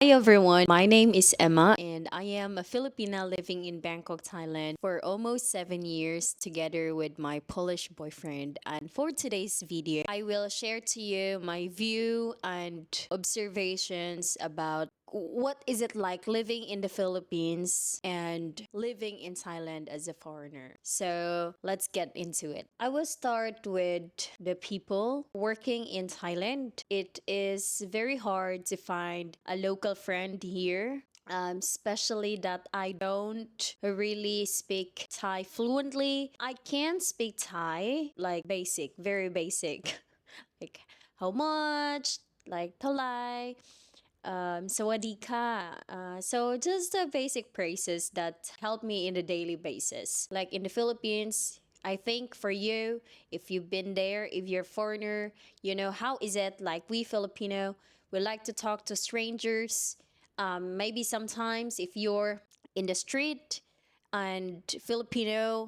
Hi everyone, my name is Emma and I am a Filipina living in Bangkok, Thailand for almost 7 years together with my Polish boyfriend. And for today's video, I will share to you my view and observations about what is it like living in the Philippines and living in Thailand as a foreigner. So let's get into it. I will start with the people working in Thailand. It is very hard to find a local friend here. Especially that I don't really speak Thai fluently. I can speak Thai, like basic, very basic, like how much, like talai, sawadika. So just the basic phrases that help me in the daily basis. Like in the Philippines, I think for you, if you've been there, if you're a foreigner, you know how is it like we Filipino, we like to talk to strangers. Maybe sometimes if you're in the street and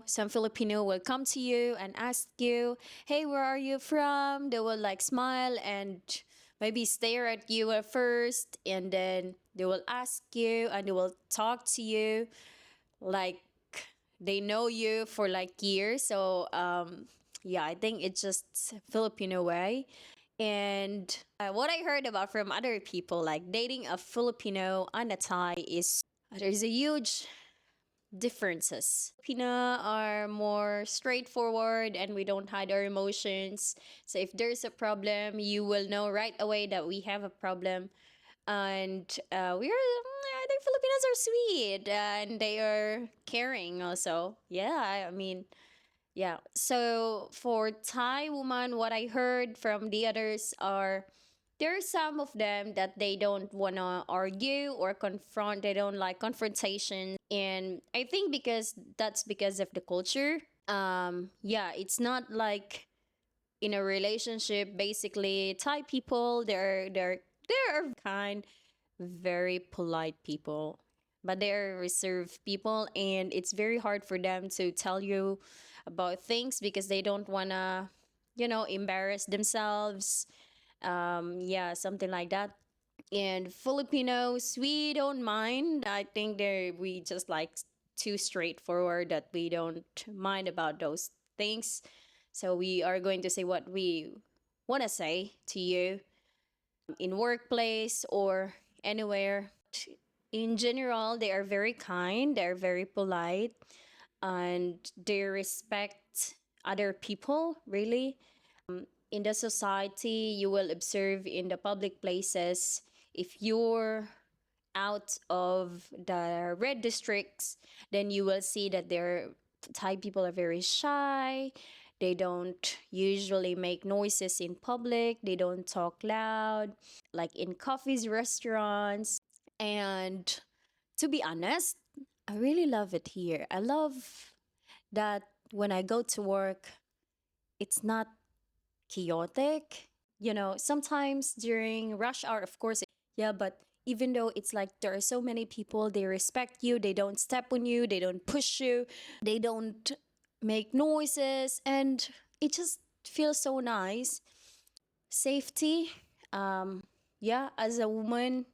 some Filipino will come to you and ask you, hey, where are you from? They will like smile and maybe stare at you at first, and then they will ask you and they will talk to you like they know you for like years. So yeah, I think it's just Filipino way. And what I heard about from other people, like dating a Filipino and a Thai, is there's a huge differences. Filipino are more straightforward and we don't hide our emotions. So if there's a problem, you will know right away that we have a problem. And I think Filipinos are sweet and they are caring also. Yeah, I mean, yeah. So for Thai woman, what I heard from the others are there are some of them that they don't want to argue or confront. They don't like confrontation. And I think because that's because of the culture. Yeah, it's not like in a relationship. Basically, Thai people, they're kind, very polite people, but they're reserved people, and it's very hard for them to tell you about things because they don't wanna, embarrass themselves. Yeah, something like that. And Filipinos, we don't mind. I think we just like too straightforward that we don't mind about those things. So we are going to say what we want to say to you in workplace or anywhere. In general, they are very kind, they're very polite, and they respect other people, really. In the society, you will observe in the public places, if you're out of the red districts, then you will see that Thai people are very shy. They don't usually make noises in public. They don't talk loud, like in coffees, restaurants. And to be honest, I really love it here. I love that when I go to work, it's not chaotic. Sometimes during rush hour, of course, yeah, but even though it's like there are so many people, they respect you, they don't step on you, they don't push you, they don't make noises, and it just feels so nice. Safety, yeah, as a woman,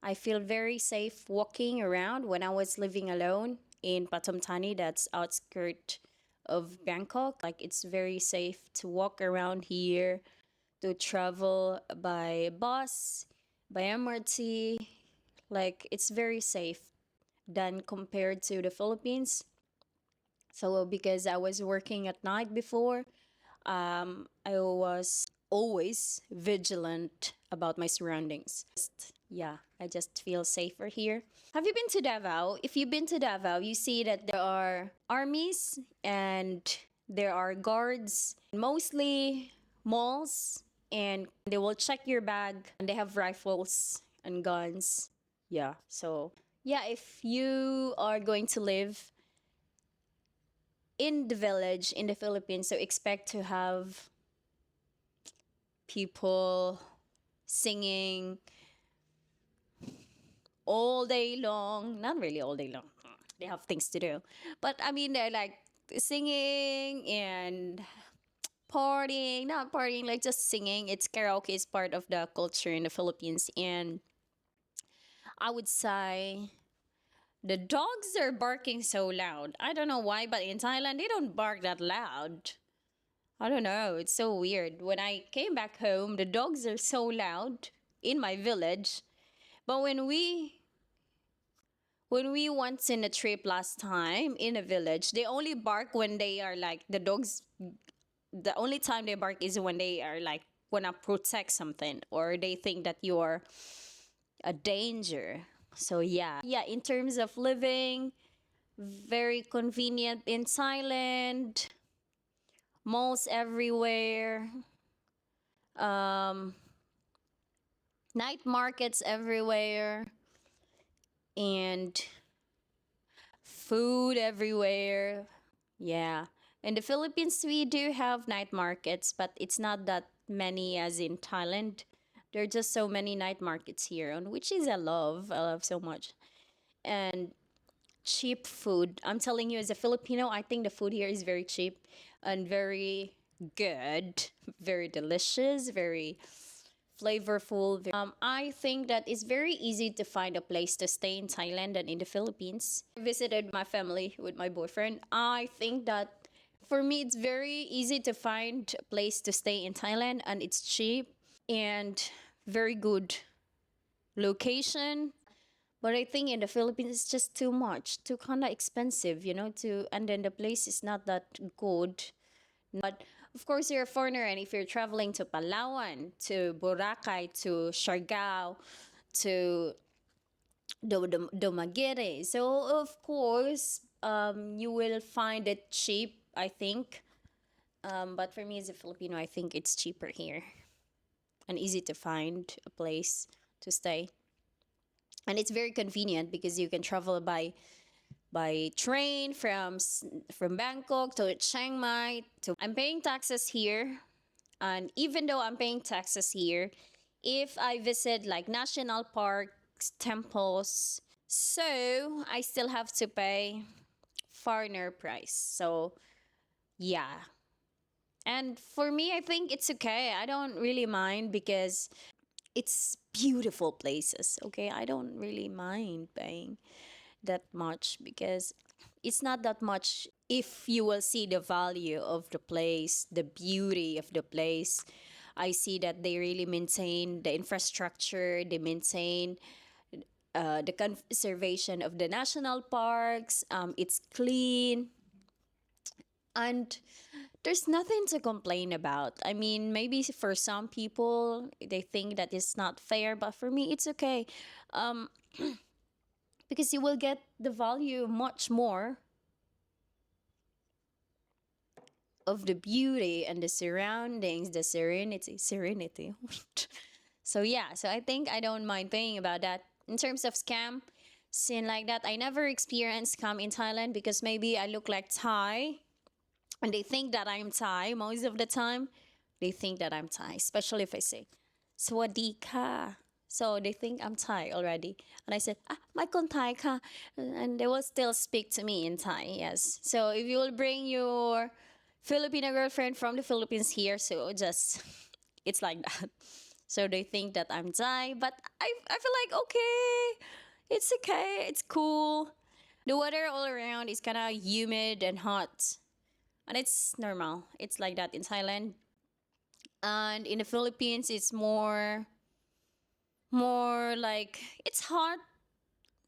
I feel very safe walking around when I was living alone in Patomtani, that's outskirt of Bangkok. Like it's very safe to walk around here, to travel by bus, by MRT. Like it's very safe than compared to the Philippines. So because I was working at night before, I was always vigilant about my surroundings. Yeah, I just feel safer here. Have you been to Davao? If you've been to Davao, you see that there are armies and there are guards, mostly malls, and they will check your bag and they have rifles and guns. Yeah, so yeah, if you are going to live in the village in the Philippines, so expect to have people singing all day long. Not really all day long. They have things to do. But I mean, they're like singing and partying, not partying, like just singing. It's karaoke is part of the culture in the Philippines. And I would say the dogs are barking so loud. I don't know why, but in Thailand, they don't bark that loud. I don't know. It's so weird. When I came back home, the dogs are so loud in my village. But when we went in a trip last time in a village, they only bark when they are like the dogs. The only time they bark is when they are like wanna protect something or they think that you're a danger. So yeah. In terms of living, very convenient in Thailand. Malls everywhere. Um, night markets everywhere, and food everywhere. Yeah. In the Philippines, we do have night markets, but it's not that many as in Thailand. There are just so many night markets here, and which is I love. I love so much. And cheap food. I'm telling you, as a Filipino, I think the food here is very cheap and very good, very delicious, very flavorful. I think that it's very easy to find a place to stay in Thailand and in the Philippines. I visited my family with my boyfriend. I think that for me, it's very easy to find a place to stay in Thailand and it's cheap and very good location. But I think in the Philippines, it's just too much, too kind of expensive, and then the place is not that good. But of course, you're a foreigner, and if you're traveling to Palawan, to Boracay, to Siargao, to Dumaguete, so of course, you will find it cheap, I think. But for me as a Filipino, I think it's cheaper here and easy to find a place to stay. And it's very convenient because you can travel by train from Bangkok to Chiang Mai to I'm paying taxes here, and even though I'm paying taxes here, if I visit like national parks, temples, so I still have to pay foreigner price. So yeah. And for me, I think it's okay. I don't really mind because it's beautiful places. Okay, I don't really mind paying that much because it's not that much if you will see the value of the place, the beauty of the place. I see that they really maintain the infrastructure, they maintain the conservation of the national parks. It's clean, and there's nothing to complain about. I mean, maybe for some people they think that it's not fair, but for me it's okay. Um, because you will get the value much more of the beauty and the surroundings, the serenity. So yeah, so I think I don't mind paying about that. In terms of scam, sin like that, I never experienced scam in Thailand because maybe I look like Thai and they think that I'm Thai most of the time. They think that I'm Thai, especially if I say "Sawadi ka." So they think I'm Thai already. And I said, "My kon Thai ka." And they will still speak to me in Thai, yes. So if you will bring your Filipino girlfriend from the Philippines here, so just, it's like that. So they think that I'm Thai, but I feel like, okay, it's cool. The weather all around is kind of humid and hot. And it's normal. It's like that in Thailand. And in the Philippines, it's more like it's hot,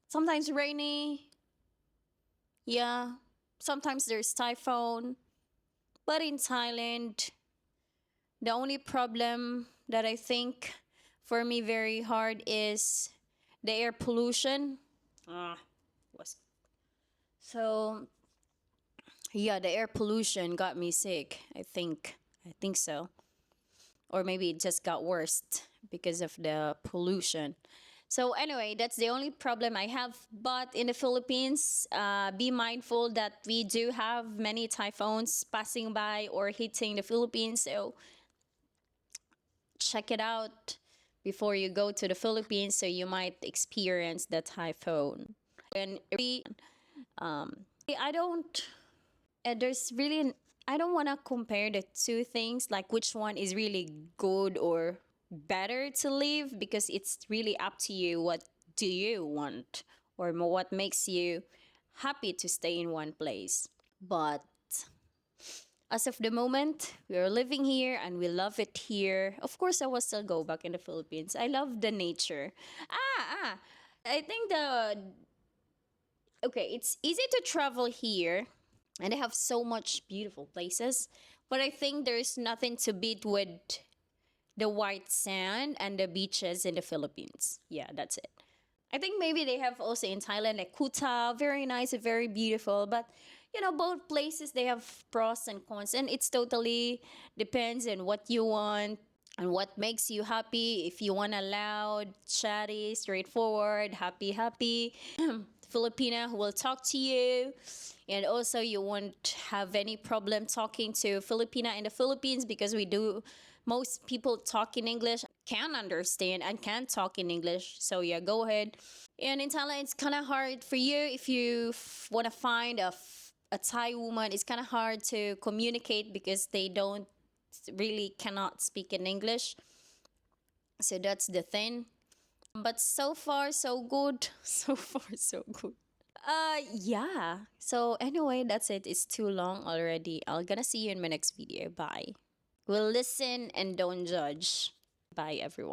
sometimes rainy. Yeah, sometimes there's typhoon. But in Thailand, the only problem that I think for me very hard is the air pollution. Was so yeah, the air pollution got me sick. I think so, or maybe it just got worse because of the pollution. So anyway, that's the only problem I have. But in the Philippines, be mindful that we do have many typhoons passing by or hitting the Philippines. So check it out before you go to the Philippines, so you might experience the typhoon. And I don't. There's really. I don't want to compare the two things, like which one is really good or better to live, because it's really up to you what do you want, or what makes you happy to stay in one place. But as of the moment, we are living here and we love it here. Of course, I will still go back in the Philippines. I love the nature. Ah. I think the okay, it's easy to travel here, and they have so much beautiful places. But I think there's nothing to beat with the white sand and the beaches in the Philippines. Yeah, that's it. I think maybe they have also in Thailand like Kuta, very nice, very beautiful. But both places they have pros and cons, and it's totally depends on what you want and what makes you happy. If you want a loud, chatty, straightforward, happy Filipina who will talk to you, and also you won't have any problem talking to Filipina in the Philippines because we do most people talk in English, can understand and can talk in English. So yeah, go ahead. And in Thailand, it's kind of hard for you if you want to find a Thai woman. It's kind of hard to communicate because they don't really cannot speak in English. So that's the thing. But so far, so good. So far, so good. Yeah. So anyway, that's it. It's too long already. I'm gonna see you in my next video. Bye. We'll listen and don't judge. Bye, everyone.